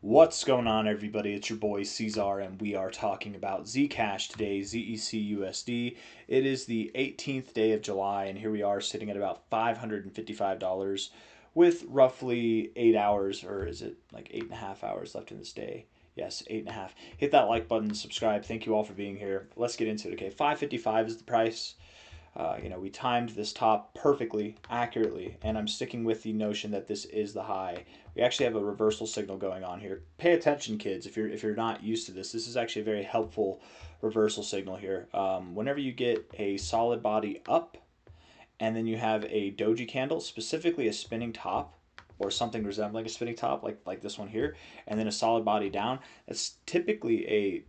What's going on, everybody? It's your boy C-Zar, and we are talking about Zcash today, ZEC USD. It is the 18th day of July, and here we are sitting at about $555 with roughly 8 hours, or is it like 8.5 hours left in this day? Yes, 8.5. Hit that like button, subscribe. Thank you all for being here. Let's get into it. Okay, 555 is the price. We timed this top perfectly, accurately, and I'm sticking with the notion that this is the high. We actually have a reversal signal going on here. Pay attention, kids. If you're not used to this is actually a very helpful reversal signal here. Whenever you get a solid body up, and then you have a doji candle, specifically a spinning top, or something resembling a spinning top, like this one here, and then a solid body down, that's typically a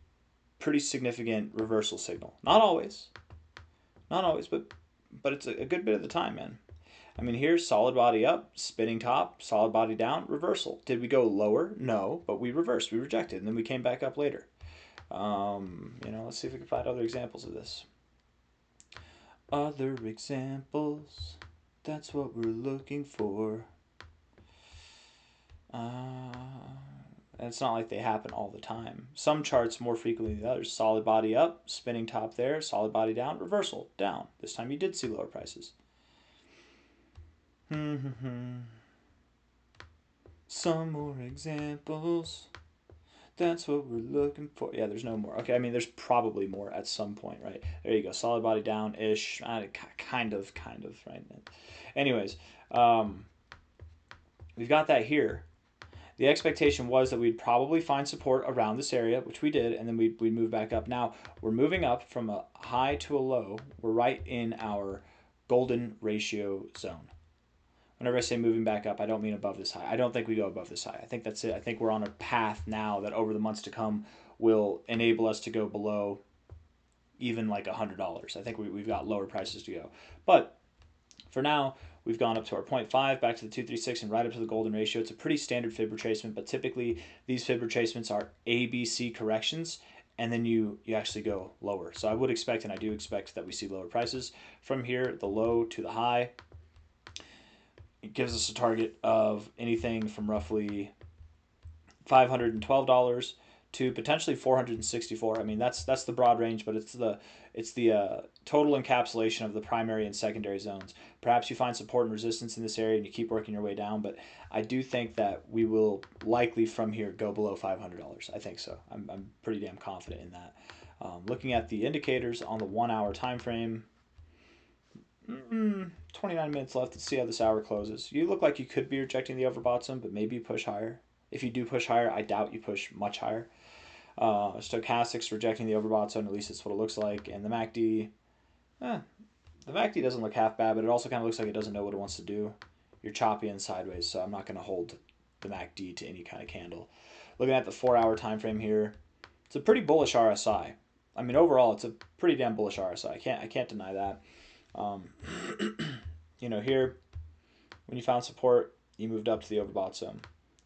pretty significant reversal signal. Not always, but it's a good bit of the time, man. I mean, here's solid body up, spinning top, solid body down, reversal. Did we go lower? No, but we reversed, we rejected, and then we came back up later. Let's see if we can find other examples of this. Other examples, that's what we're looking for. And it's not like they happen all the time. Some charts more frequently than others. Solid body up, spinning top there, solid body down, reversal, down. This time you did see lower prices. Some more examples. That's what we're looking for. Yeah, there's no more. Okay, I mean, there's probably more at some point, right? There you go. Solid body down-ish. Kind of, right? Anyways, we've got that here. The expectation was that we'd probably find support around this area, which we did, and then we'd move back up. Now, we're moving up from a high to a low. We're right in our golden ratio zone. Whenever I say moving back up, I don't mean above this high. I don't think we go above this high. I think that's it. I think we're on a path now that over the months to come will enable us to go below even like $100. I think we've got lower prices to go. But for now, we've gone up to our 0.5, back to the 236, and right up to the golden ratio. It's a pretty standard fib retracement, but typically these fib retracements are ABC corrections, and then you actually go lower. So I would expect, and I do expect, that we see lower prices. From here, the low to the high, it gives us a target of anything from roughly $512 to potentially $464. I mean, that's the broad range, but it's the total encapsulation of the primary and secondary zones. Perhaps you find support and resistance in this area and you keep working your way down, but I do think that we will likely from here go below $500. I think so. I'm pretty damn confident in that. Looking at the indicators on the 1 hour time frame, 29 minutes left. Let's see how this hour closes. You look like you could be rejecting the overbought zone, but maybe you push higher. If you do push higher, I doubt you push much higher. Stochastics rejecting the overbought zone, at least that's what it looks like. And the MACD, the MACD doesn't look half bad, but it also kind of looks like it doesn't know what it wants to do. You're choppy and sideways, so I'm not going to hold the MACD to any kind of candle. Looking at the 4 hour time frame here, it's a pretty bullish RSI. I mean, overall, it's a pretty damn bullish RSI. I can't deny that. Here, when you found support, you moved up to the overbought zone.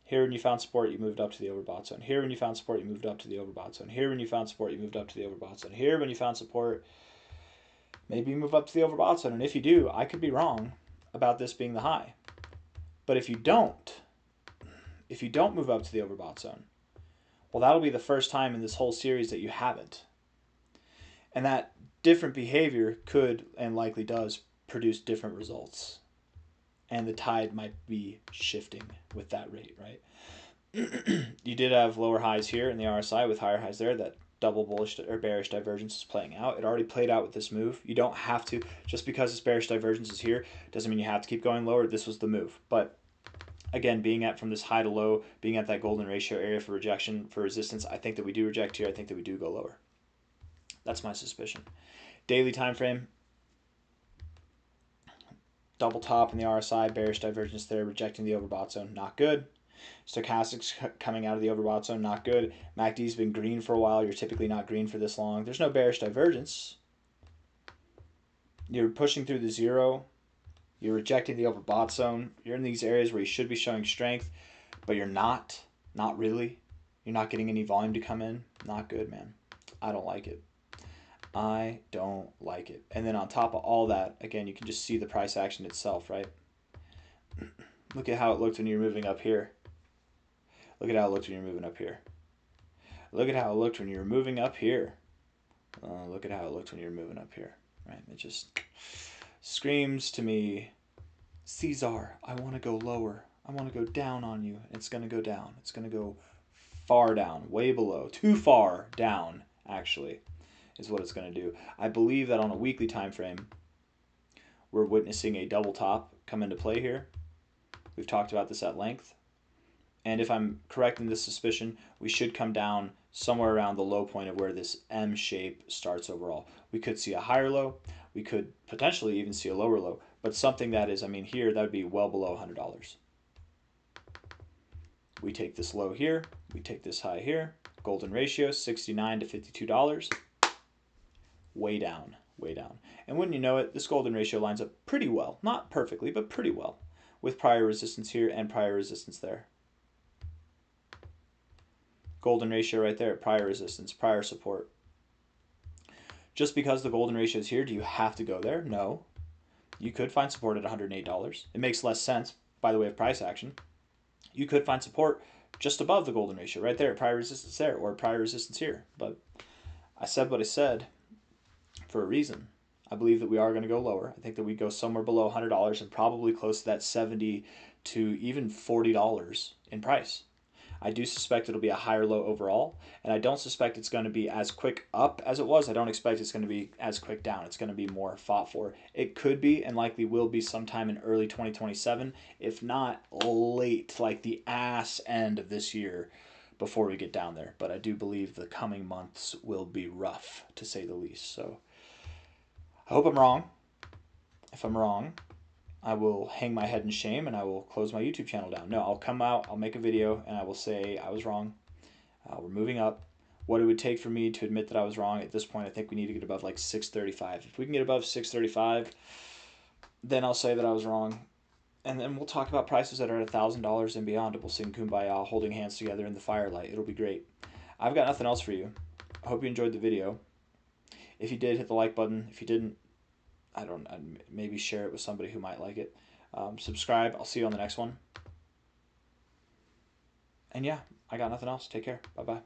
Here, when you found support, you moved up to the overbought zone. Here, when you found support, you moved up to the overbought zone. Here, when you found support, you moved up to the overbought zone. Here, when you found support, maybe you move up to the overbought zone. And if you do, I could be wrong about this being the high. But if you don't move up to the overbought zone, well, that'll be the first time in this whole series that you haven't. And that different behavior could and likely does produce different results. And the tide might be shifting with that rate, right? You did have lower highs here in the RSI with higher highs there. That double bullish or bearish divergence is playing out. It already played out with this move. You don't have to, just because this bearish divergence is here, doesn't mean you have to keep going lower. This was the move. But again, being at from this high to low, being at that golden ratio area for rejection, for resistance, I think that we do reject here. I think that we do go lower. That's my suspicion. Daily time frame, double top in the RSI, bearish divergence there, rejecting the overbought zone, not good. Stochastics coming out of the overbought zone, not good. MACD's been green for a while. You're typically not green for this long. There's no bearish divergence. You're pushing through the zero. You're rejecting the overbought zone. You're in these areas where you should be showing strength, but you're not. Not really. You're not getting any volume to come in. Not good, man. I don't like it. I don't like it. And then on top of all that, again, you can just see the price action itself, right? Look at how it looked when you're moving up here. Look at how it looked when you're moving up here. Look at how it looked when you were moving up here. Look at how it looked when you were moving up here. Right? It just screams to me, C-Zar, I want to go lower. I want to go down on you. It's going to go down. It's going to go far down, way below, too far down, actually, is what it's going to do. I believe that on a weekly time frame, we're witnessing a double top come into play here. We've talked about this at length. And if I'm correct in this suspicion, we should come down somewhere around the low point of where this M shape starts overall. We could see a higher low. We could potentially even see a lower low. But something that is, I mean, here, that would be well below $100. We take this low here. We take this high here. Golden ratio, $69 to $52. Way down, way down. And wouldn't you know it, this golden ratio lines up pretty well. Not perfectly, but pretty well. With prior resistance here and prior resistance there. Golden ratio right there, prior resistance, prior support. Just because the golden ratio is here, do you have to go there? No. You could find support at $108. It makes less sense by the way of price action. You could find support just above the golden ratio, right there, prior resistance there, or prior resistance here. But I said what I said for a reason. I believe that we are going to go lower. I think that we go somewhere below $100 and probably close to that $70 to even $40 in price. I do suspect it'll be a higher low overall, and I don't suspect it's going to be as quick up as it was. I don't expect it's going to be as quick down. It's going to be more fought for. It could be and likely will be sometime in early 2027, if not late, like the ass end of this year before we get down there. But I do believe the coming months will be rough, to say the least. So I hope I'm wrong. If I'm wrong, I will hang my head in shame and I will close my YouTube channel down. No, I'll come out, I'll make a video, and I will say I was wrong. We're moving up. What it would take for me to admit that I was wrong at this point, I think we need to get above like 635. If we can get above 635, then I'll say that I was wrong. And then we'll talk about prices that are at $1,000 and beyond. And we'll sing Kumbaya, holding hands together in the firelight. It'll be great. I've got nothing else for you. I hope you enjoyed the video. If you did, hit the like button. If you didn't, maybe share it with somebody who might like it. Subscribe. I'll see you on the next one. And yeah, I got nothing else. Take care. Bye-bye.